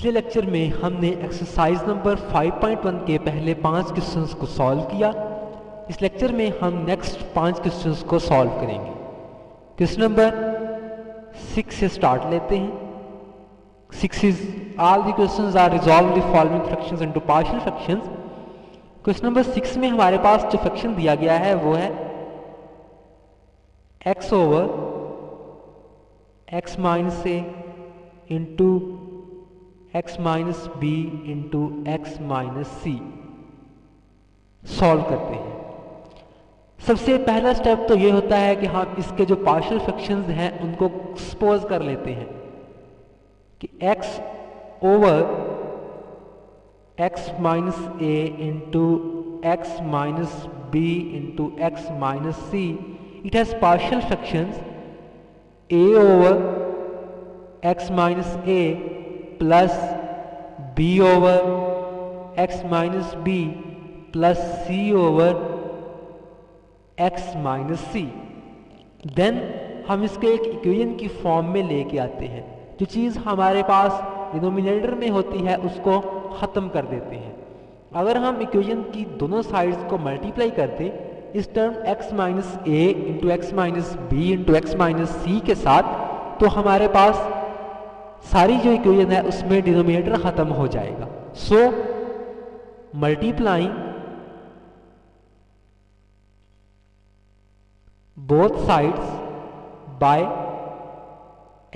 पिछले लेक्चर में हमने एक्सरसाइज नंबर 5.1 के पहले 5 क्वेश्चंस को सॉल्व किया। इस लेक्चर में हम नेक्स्ट 5 क्वेश्चंस को सॉल्व करेंगे। क्वेश्चन नंबर 6 से स्टार्ट लेते हैं। 6 is all the questions are resolve the following fractions into partial fractions. Question number 6 में हमारे पास जो फ्रैक्शन दिया गया है वो है x over x minus a into x minus b into x minus c solve करते हैं। सबसे पहला स्टेप तो ये होता है कि हम इसके जो पार्शियल फ्रैक्शंस हैं उनको सपोज कर लेते हैं कि x over x minus a into x minus b into x minus c it has partial fractions a over x minus a plus b over x minus b plus c over x minus c. Then हम इसके एक equation की form में लेके आते हैं। जो चीज़ हमारे पास डिनोमिनेटर में होती है उसको ख़त्म कर देते हैं। अगर हम इक्वेशन की दोनों साइड्स को मल्टीप्लाई करते इस टर्म x माइनस ए into x minus B into x minus C के साथ, तो हमारे पास सारी जो इक्वेशन है उसमें डिनोमिनेटर खत्म हो जाएगा। So multiplying both sides by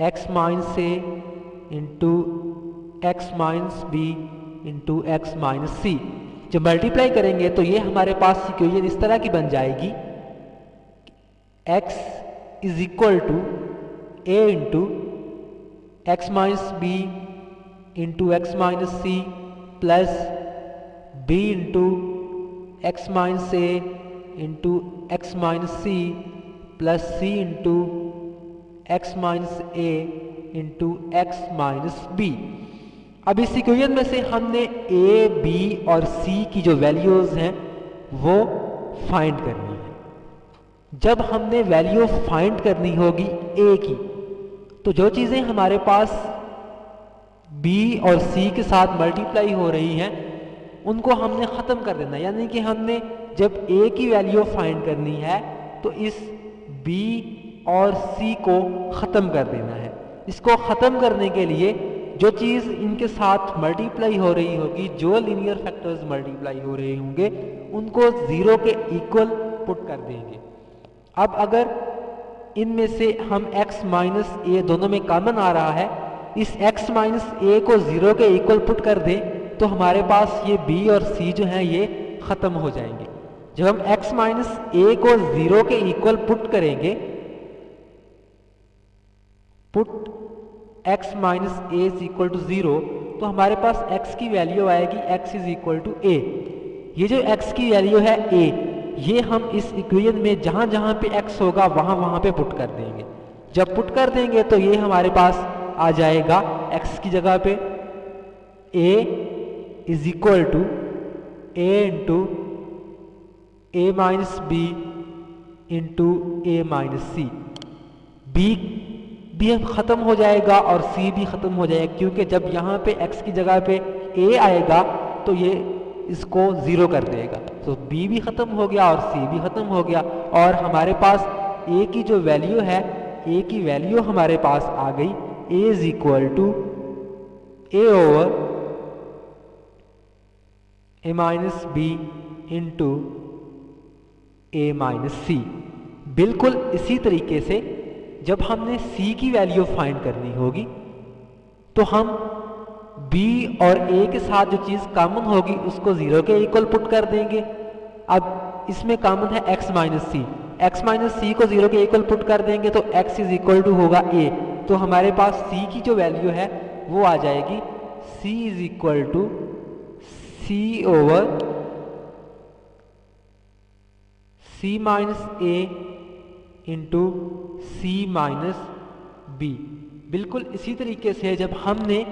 x minus A into x minus B into x minus C, जब मल्टीप्लाई करेंगे तो ये हमारे पास इक्वेशन इस तरह की बन जाएगी x is equal to a into x minus B into x minus c plus b into x minus A into x minus c plus c into x minus A into x minus b. अब इस equation में से हमने a, b और c की जो values हैं वो फाइंड करनी है। जब हमने वैल्यू फाइंड करनी होगी a की, तो जो चीज़ें हमारे पास b और c के साथ मल्टीप्लाई हो रही हैं उनको हमने ख़त्म कर देना। यानी कि हमने जब a की वैल्यू फाइंड करनी है तो इस b और c को ख़त्म कर देना है। इसको ख़त्म करने के लिए जो चीज़ इनके साथ मल्टीप्लाई हो रही होगी, जो लीनियर फैक्टर्स मल्टीप्लाई हो रहे होंगे उनको ज़ीरो के इक्वल पुट कर देंगे। अब अगर इनमें से हम x माइनस ए दोनों में कॉमन आ रहा है, इस x माइनस ए को ज़ीरो के इक्वल पुट कर दें तो हमारे पास ये b और c जो हैं ये ख़त्म हो जाएंगे। जब हम x माइनस ए को ज़ीरो के इक्वल पुट करेंगे, put x minus a is equal to 0, तो हमारे पास x की वैल्यू आएगी x is equal to a। ये जो x की वैल्यू है a, ये हम इस इक्वेशन में जहां जहां पे x होगा वहां वहां पे पुट कर देंगे। जब पुट कर देंगे तो ये हमारे पास आ जाएगा x की जगह पे a is equal to a into a minus B into a minus c. b भी ख़त्म हो जाएगा और c भी ख़त्म हो जाएगा, क्योंकि जब यहाँ पे x की जगह पे a आएगा तो ये इसको ज़ीरो कर देगा। तो b भी ख़त्म हो गया और c भी ख़त्म हो गया और हमारे पास a की जो वैल्यू है, a की वैल्यू हमारे पास आ गई a is equal to a over a minus B into a minus C. बिल्कुल इसी तरीके से जब हमने c की वैल्यू फाइंड करनी होगी तो हम b और a के साथ जो चीज़ कॉमन होगी उसको ज़ीरो के इक्वल पुट कर देंगे। अब इसमें कॉमन है x माइनस सी, एक्स माइनस सी को ज़ीरो के इक्वल पुट कर देंगे तो x इज इक्वल टू होगा a। तो हमारे पास c की जो वैल्यू है वो आ जाएगी c is equal to c over c minus a into c minus b। बिल्कुल इसी तरीके से जब हमने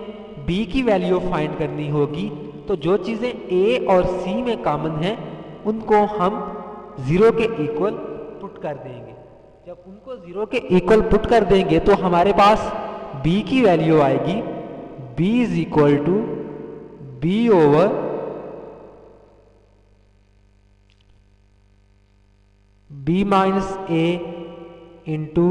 b की वैल्यू फाइंड करनी होगी तो जो चीज़ें a और c में कॉमन हैं उनको हम ज़ीरो के इक्वल पुट कर देंगे। जब उनको ज़ीरो के इक्वल पुट कर देंगे तो हमारे पास b की वैल्यू आएगी b is equal to b over b minus A into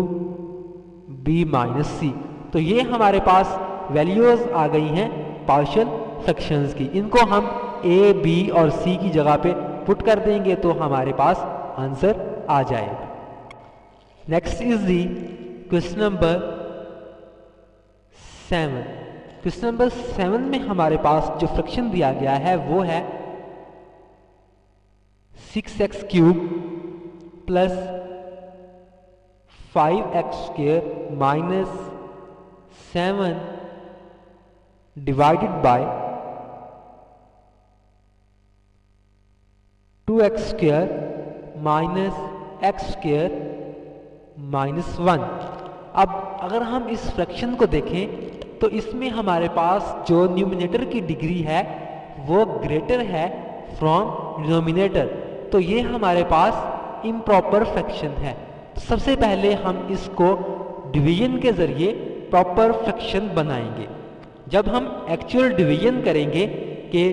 b minus C. तो ये हमारे पास वैल्यूज आ गई हैं पार्शियल फ्रैक्शंस की। इनको हम ए बी और सी की जगह पे पुट कर देंगे तो हमारे पास आंसर आ जाएगा। Next is the question number 7। Question number 7 में हमारे पास जो फ्रैक्शन दिया गया है वो है 6x cube plus 5x square minus 7 divided bye 2x square minus x square minus 1। अब अगर हम इस फ्रैक्शन को देखें तो इसमें हमारे पास जो न्यूमिनेटर की डिग्री है वो ग्रेटर है फ्रॉम डिनोमिनेटर, तो ये हमारे पास इम्प्रॉपर फ्रैक्शन है। सबसे पहले हम इसको डिवीजन के जरिए प्रॉपर फ्रैक्शन बनाएंगे। जब हम एक्चुअल डिवीजन करेंगे कि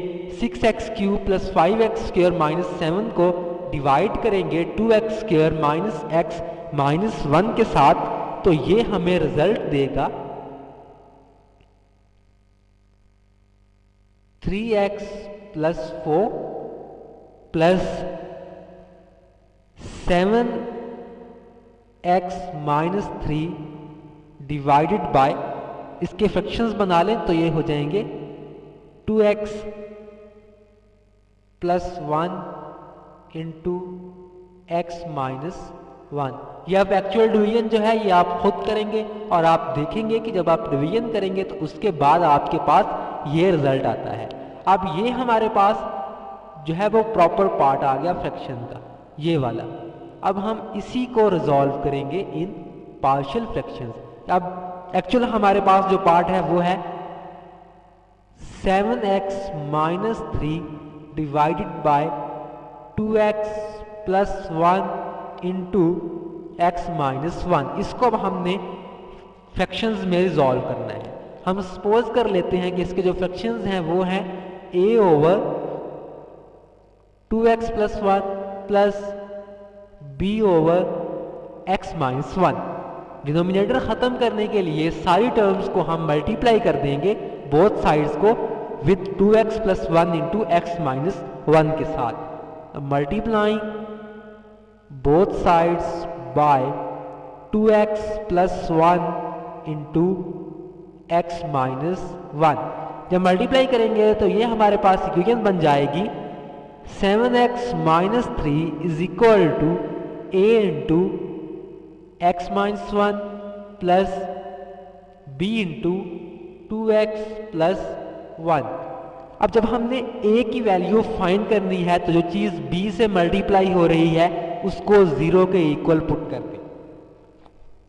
6x cube plus 5x square minus 7 को डिवाइड करेंगे 2x square minus x minus 1 के साथ, तो ये हमें रिजल्ट देगा 3x plus 4 plus 7x minus 3 divided by, इसके फ्रैक्शंस बना लें तो ये हो जाएंगे 2x plus 1 into x minus 1। ये अब एक्चुअल डिवीजन जो है ये आप खुद करेंगे और आप देखेंगे कि जब आप डिवीजन करेंगे तो उसके बाद आपके पास ये रिजल्ट आता है। अब ये हमारे पास जो है वो प्रॉपर पार्ट आ गया फ्रैक्शन का, ये वाला। अब हम इसी को रिजॉल्व करेंगे इन पार्शियल फ्रैक्शंस। अब एक्चुअल हमारे पास जो पार्ट है वो है 7x minus 3 divided by 2x plus 1 into x minus 1। इसको अब हमने फ्रैक्शंस में रिजॉल्व करना है। हम सपोज कर लेते हैं कि इसके जो फ्रैक्शंस हैं वो हैं a over 2x plus 1 plus b over x minus 1। Denominator खत्म करने के लिए सारी टर्म्स को हम मल्टीप्लाई कर देंगे बोथ साइड्स को with 2x plus 1 into x minus 1 के साथ। Multiplying both sides bye 2x plus 1 into x minus 1। जब मल्टीप्लाई करेंगे तो ये हमारे पास इक्वेशन बन जाएगी 7x minus 3 is equal to a into x minus 1 plus b into 2x plus 1। अब जब हमने a की वैल्यू फाइंड करनी है तो जो चीज b से मल्टीप्लाई हो रही है उसको 0 के इक्वल पुट कर दें।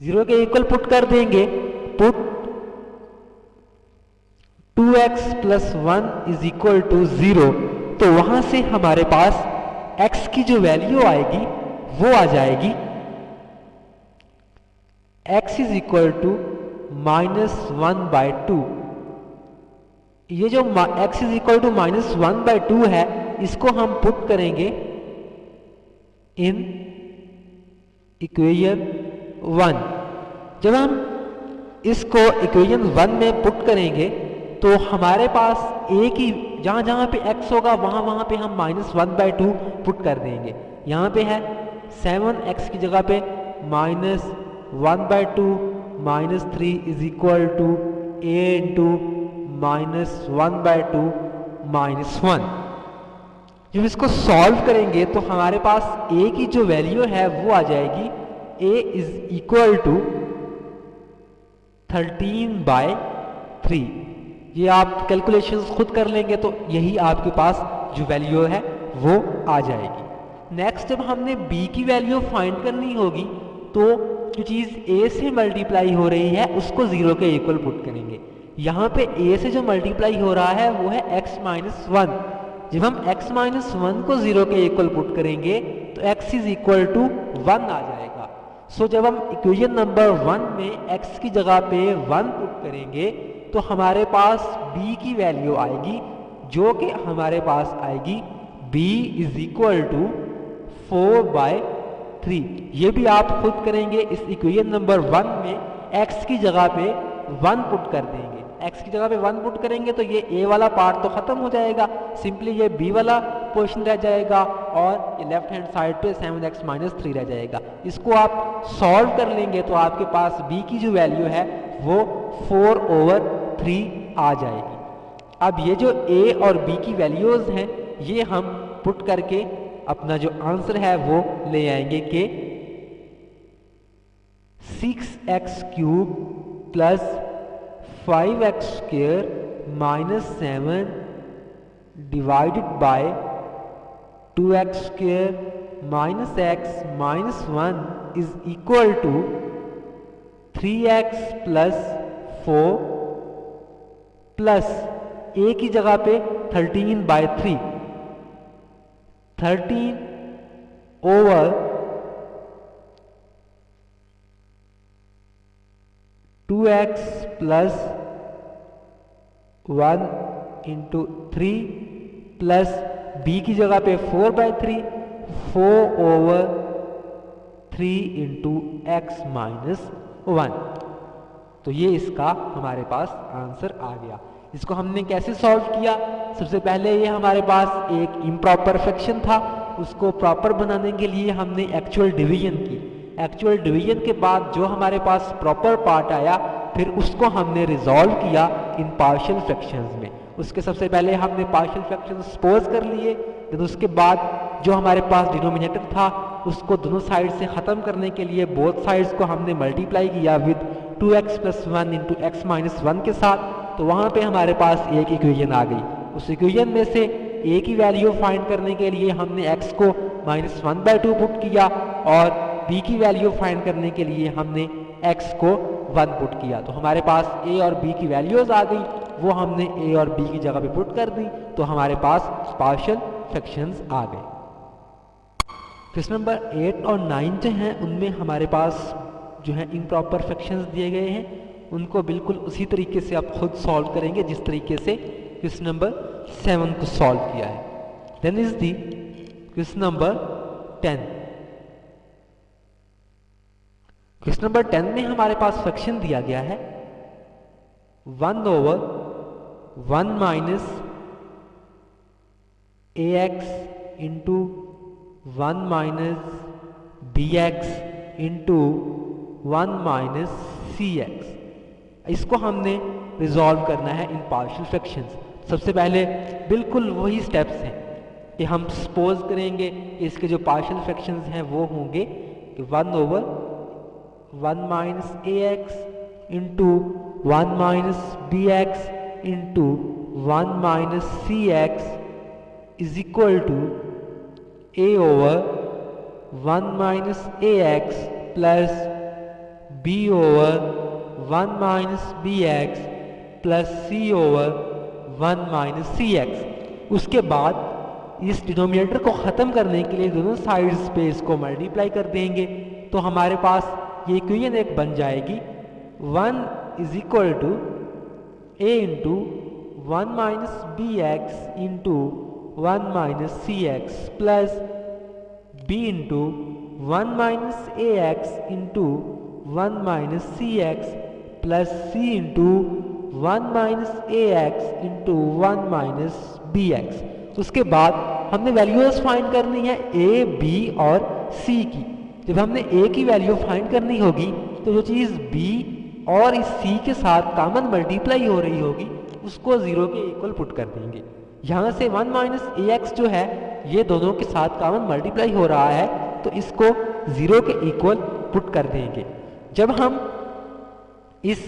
0 के इक्वल पुट कर देंगे, put 2x plus 1 is equal to 0, तो वहां से हमारे पास x की जो वैल्यू आएगी वो आ जाएगी x is equal to minus 1 by 2। ये जो x is equal to minus 1 by 2 है इसको हम पुट करेंगे इन इक्वेशन 1। जब हम इसको इक्वेशन 1 में पुट करेंगे तो हमारे पास a की जहां जहां पे x होगा वहां वहां पे हम माइनस 1 बाय 2 पुट कर देंगे। यहाँ पे है 7x की जगह पे minus 1 by 2 minus 3 is equal to a into minus 1 by 2 minus 1। जब इसको सॉल्व करेंगे तो हमारे पास a की जो वैल्यू है वो आ जाएगी a is equal to 13 by 3। ये आप कैलकुलेशंस खुद कर लेंगे तो यही आपके पास जो वैल्यू है वो आ जाएगी। नेक्स्ट जब हमने b की वैल्यू फाइंड करनी होगी तो जो चीज़ a से मल्टीप्लाई हो रही है उसको 0 के इक्वल पुट करेंगे। यहाँ पे a से जो मल्टीप्लाई हो रहा है वो है x माइनस 1। जब हम x माइनस 1 को 0 के इक्वल पुट करेंगे तो x इज इक्वल टू 1 आ जाएगा। सो जब हम इक्वेशन नंबर 1 में x की जगह पे 1 पुट करेंगे तो हमारे पास b की वैल्यू आएगी, जो कि हमारे पास आएगी b इज इक्वल टू 4/3। ये भी आप खुद करेंगे। इस इक्वेशन नंबर 1 में x की जगह पे 1 पुट कर देंगे। x की जगह पे 1 पुट करेंगे तो ये a वाला पार्ट तो खत्म हो जाएगा, सिंपली ये b वाला पोर्शन रह जाएगा और ये लेफ्ट हैंड साइड पे 7x-3 रह जाएगा। इसको आप सॉल्व कर लेंगे तो आपके पास b की जो वैल्यू है वो 4/3 आ जाएगी। अब ये जो a और b की वैल्यूज हैं ये हम पुट करके अपना जो आंसर है वो ले आएंगे कि 6x³ plus 5x² minus 7 divided by 2x² minus x minus 1 is equal to 3x plus 4 plus a की जगह पे 13/3, 13 over 2x plus 1 into 3 plus b की जगह पे 4/3, 4 ओवर 3 इंटू x माइनस 1। तो ये इसका हमारे पास आंसर आ गया। इसको हमने कैसे सॉल्व किया? सबसे पहले ये हमारे पास एक इम्प्रॉपर फ्रैक्शन था, उसको प्रॉपर बनाने के लिए हमने एक्चुअल डिवीजन की। एक्चुअल डिवीजन के बाद जो हमारे पास प्रॉपर पार्ट आया फिर उसको हमने रिजॉल्व किया इन पार्शियल फ्रैक्शंस में। उसके सबसे पहले हमने पार्शियल फ्रैक्शंस सपोज कर लिए, फिर उसके बाद जो हमारे पास डिनोमिनेटर था उसको दोनों साइड से ख़त्म करने के लिए बोथ साइड्स को हमने मल्टीप्लाई किया with 2x plus 1 into x minus 1 के साथ। तो वहाँ पे हमारे पास एक इक्वेशन आ गई। उस इक्वेशन में से a की वैल्यू फाइंड करने के लिए हमने x को -1/2 पुट किया और b की वैल्यू फाइंड करने के लिए हमने x को 1 पुट किया। तो हमारे पास a और b की वैल्यूज आ गई, वो हमने a और b की जगह पे पुट कर दी, तो हमारे पास पार्शियल फ्रैक्शंस आ गए। क्वेश्चन नंबर 8 और 9 जो हैं उनमें हमारे पास जो है इम्प्रॉपर फ्रैक्शंस दिए गए हैं, उनको बिल्कुल उसी तरीके से आप खुद सॉल्व करेंगे जिस तरीके से क्वेश्चन नंबर 7 को सॉल्व किया है। Then is the question number 10। Question number 10 में हमारे पास फ्रैक्शन दिया गया है 1 over 1 minus ax into 1 minus bx into 1 minus cx। इसको हमने रिजॉल्व करना है इन पार्शियल फ्रैक्शंस। सबसे पहले बिल्कुल वही स्टेप्स हैं कि हम सपोज करेंगे कि इसके जो पार्शियल फ्रैक्शंस हैं वो होंगे कि 1 over 1 minus ax into 1 minus bx into 1 minus cx is equal to a over 1 minus ax plus b over 1 minus bx plus c over 1 minus cx। उसके बाद इस डिनोमिनेटर को ख़त्म करने के लिए दोनों साइड्स पे इसको मल्टीप्लाई कर देंगे, तो हमारे पास ये इक्वेशन एक बन जाएगी 1 is equal to a into 1 minus bx into 1 minus cx plus b into 1 minus ax into 1 minus cx plus c into 1 minus ax into 1 minus bx। उसके बाद हमने वैल्यूज फाइंड करनी है a, b और c की। जब हमने a की वैल्यू फाइंड करनी होगी तो जो चीज़ b और इस c के साथ कॉमन मल्टीप्लाई हो रही होगी उसको 0 के इक्वल पुट कर देंगे। यहाँ से 1 माइनस ax जो है ये दोनों के साथ कॉमन मल्टीप्लाई हो रहा है तो इसको 0 के इक्वल पुट कर देंगे। जब हम इस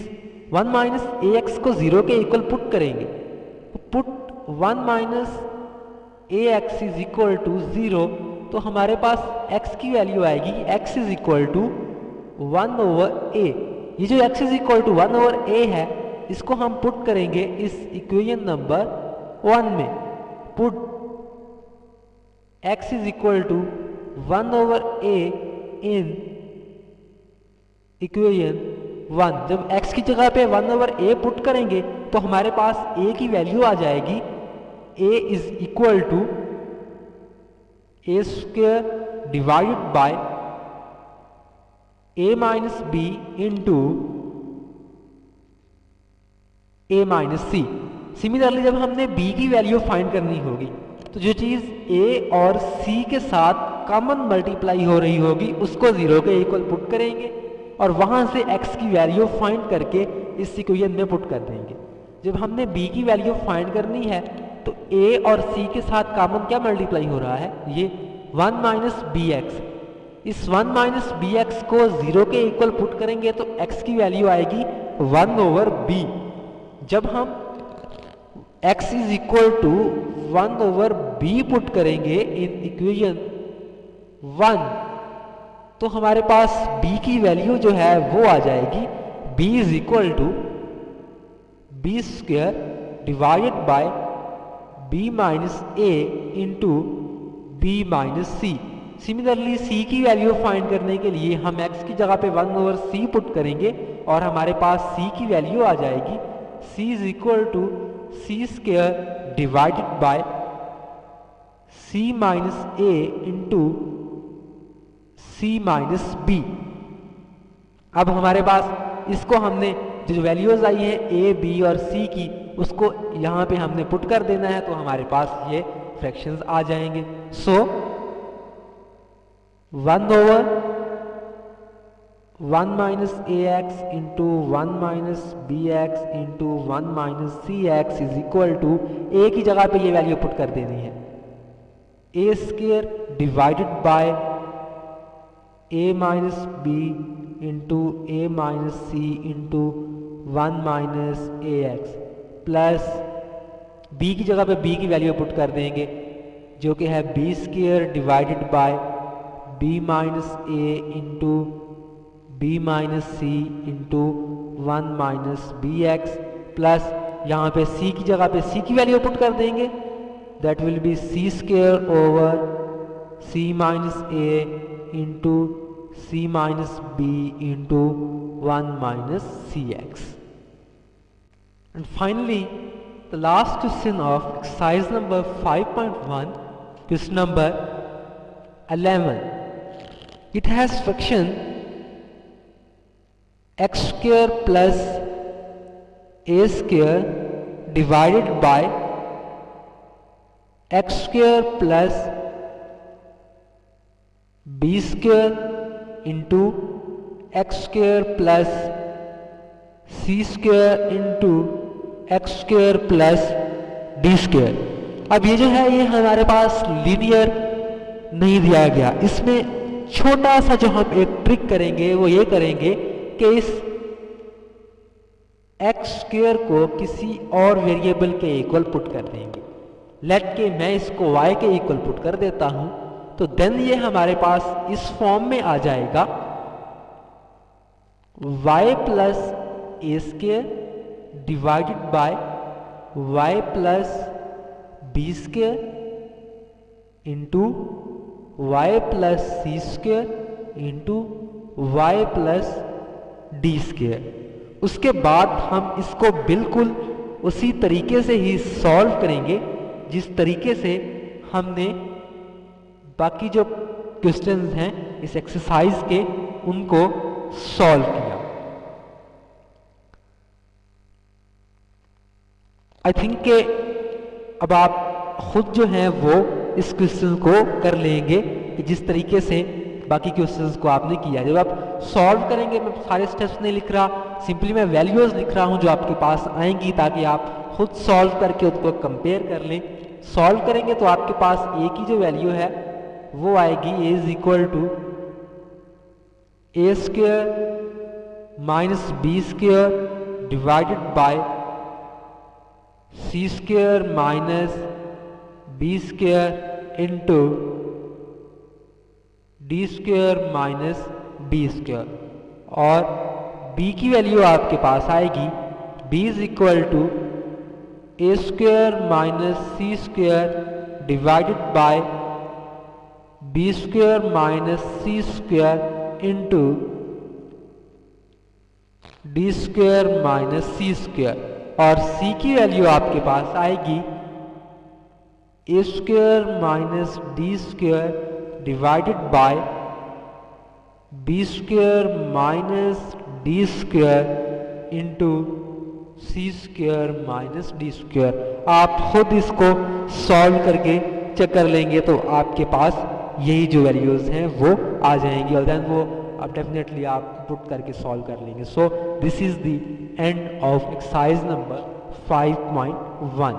1 माइनस ax को 0 के इक्वल पुट करेंगे तो put 1 minus ax is equal to 0, तो हमारे पास x की वैल्यू आएगी x is equal to 1 over a। ये जो x is equal to 1 over a है इसको हम पुट करेंगे इस इक्वेशन नंबर 1 में। Put x is equal to 1 over a in equation 1। जब x की जगह पे 1/a पुट करेंगे तो हमारे पास a की वैल्यू आ जाएगी a is equal to a square divided by a minus B into a minus c. Similarly जब हमने b की वैल्यू फाइंड करनी होगी तो जो चीज़ a और c के साथ कॉमन मल्टीप्लाई हो रही होगी उसको 0 के इक्वल पुट करेंगे और वहां से x की वैल्यू फाइंड करके इस इक्वेशन में पुट कर देंगे। जब हमने b की वैल्यू फाइंड करनी है तो a और c के साथ कॉमन क्या मल्टीप्लाई हो रहा है, ये 1 माइनस बी एक्स। इस 1 माइनस बी एक्स को 0 के इक्वल पुट करेंगे तो x की वैल्यू आएगी 1/b। जब हम x is equal to 1/b put करेंगे इन इक्वेशन 1 तो हमारे पास b की वैल्यू जो है वो आ जाएगी b is equal to b square divided by b minus a into b minus c. Similarly c की वैल्यू फाइंड करने के लिए हम x की जगह पे 1/c पुट करेंगे और हमारे पास c की वैल्यू आ जाएगी c is equal to c square divided by c minus a into c minus b. अब हमारे पास इसको हमने जो वैल्यूज आई है a b और c की उसको यहाँ पे हमने पुट कर देना है तो हमारे पास ये फ्रैक्शंस आ जाएंगे। So 1/1 minus A X into 1 minus B X into 1 minus C X is equal to A की जगह पे ये वैल्यू पुट कर देनी है A square divided by a minus B into A minus C into 1 minus A X plus b की जगह पे b की वैल्यू पुट कर देंगे जो कि है b square divided by b minus A into b minus C into 1 minus B x plus यहाँ पे c की जगह पे c की वैल्यू पुट कर देंगे that will be c square over c minus A into c minus B into 1 minus C x. And finally, the last question of exercise number 5.1, question number 11. It has fraction x square plus a square divided by x square plus b square into x square plus c square into x square plus d square। अब ये जो है ये हमारे पास linear नहीं दिया गया, इसमें छोटा सा जो हम एक ट्रिक करेंगे वो ये करेंगे कि इस x स्क्वायर को किसी और वेरिएबल के इक्वल पुट कर देंगे। लेट के मैं इसको y के इक्वल पुट कर देता हूं तो देन ये हमारे पास इस फॉर्म में आ जाएगा y plus a square divided by y plus b square into y plus c square into y plus d square. उसके बाद हम इसको बिल्कुल उसी तरीके से ही सॉल्व करेंगे जिस तरीके से हमने बाकी जो क्वेश्चंस हैं इस एक्सरसाइज के उनको सॉल्व किया। आई थिंक कि अब आप खुद जो हैं वो इस क्वेश्चन को कर लेंगे कि जिस तरीके से बाकी क्वेश्चंस को आपने किया। जब आप सॉल्व करेंगे, मैं सारे स्टेप्स नहीं लिख रहा, सिंपली मैं वैल्यूज लिख रहा हूं जो आपके पास आएंगी ताकि आप खुद सॉल्व करके उसको कंपेयर कर लें। सॉल्व करेंगे तो आपके पास ए की जो वैल्यू है वो आएगी A is equal to A square minus B square divided by C square minus B square into D square minus B square और b की वैल्यू आपके पास आएगी b is equal to A square minus C square divided by B square minus C square into D square minus C square, और C की value आपके पास आएगी A square minus D square divided by B square minus D square into C square minus D square. आप खुद इसको solve करके check कर लेंगे तो आपके पास यही जो वैल्यूज हैं वो आ जाएंगी, और देन वो अब डेफिनेटली आप पुट करके सॉल्व कर लेंगे। So this is the end of exercise number 5.1।